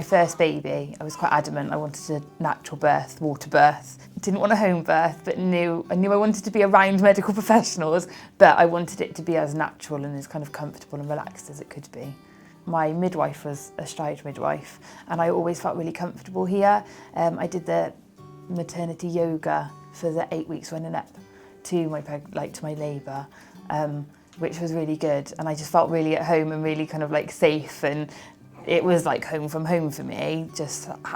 my first baby, I was quite adamant I wanted a natural birth, water birth. Didn't want a home birth, but I knew I wanted to be around medical professionals, but I wanted it to be as natural and as kind of comfortable and relaxed as it could be. My midwife was a stride midwife, and I always felt really comfortable here. I did the maternity yoga for the 8 weeks running up to my labour, which was really good, and I just felt really at home and really kind of like safe, and it was like home from home for me.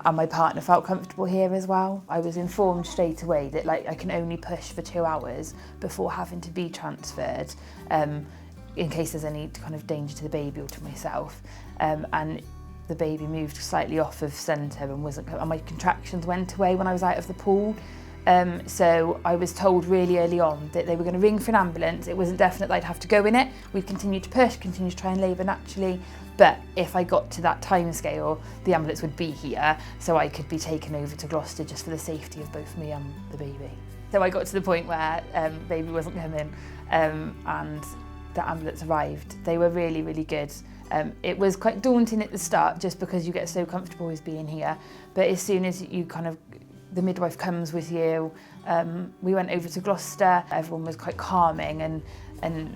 And my partner felt comfortable here as well. I was informed straight away that I can only push for 2 hours before having to be transferred, in case there's any kind of danger to the baby or to myself. And the baby moved slightly off of centre and my contractions went away when I was out of the pool. So I was told really early on that they were going to ring for an ambulance. It wasn't definite that I'd have to go in it. We'd continue to push, continue to try and labour naturally. But if I got to that time scale, the ambulance would be here, so I could be taken over to Gloucester just for the safety of both me and the baby. So I got to the point where baby wasn't coming, and the ambulance arrived. They were really, really good. It was quite daunting at the start just because you get so comfortable with being here. But as soon as the midwife comes with you, we went over to Gloucester. Everyone was quite calming and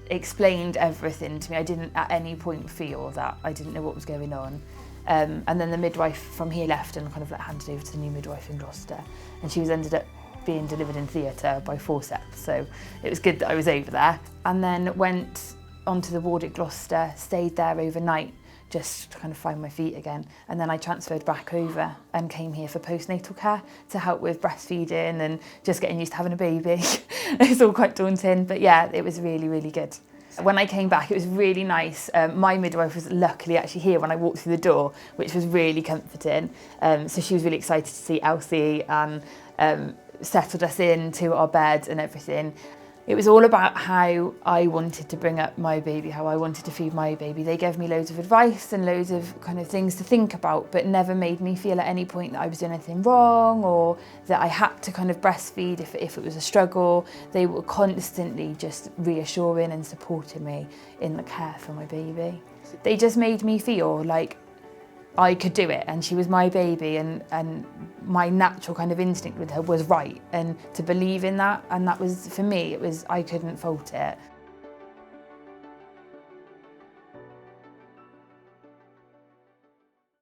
explained everything to me. I didn't at any point feel that I didn't know what was going on. And then the midwife from here left and kind of handed over to the new midwife in Gloucester. And she ended up being delivered in theatre by forceps. So it was good that I was over there. And then went onto the ward at Gloucester, stayed there overnight, just to kind of find my feet again. And then I transferred back over and came here for postnatal care to help with breastfeeding and just getting used to having a baby. It's all quite daunting, but yeah, it was really, really good. When I came back, it was really nice. My midwife was luckily actually here when I walked through the door, which was really comforting. So she was really excited to see Elsie and settled us into our bed and everything. It was all about how I wanted to bring up my baby, how I wanted to feed my baby. They gave me loads of advice and loads of kind of things to think about, but never made me feel at any point that I was doing anything wrong or that I had to kind of breastfeed if it was a struggle. They were constantly just reassuring and supporting me in the care for my baby. They just made me feel like I could do it, and she was my baby, and my natural kind of instinct with her was right, and to believe in that, and that was, for me, I couldn't fault it.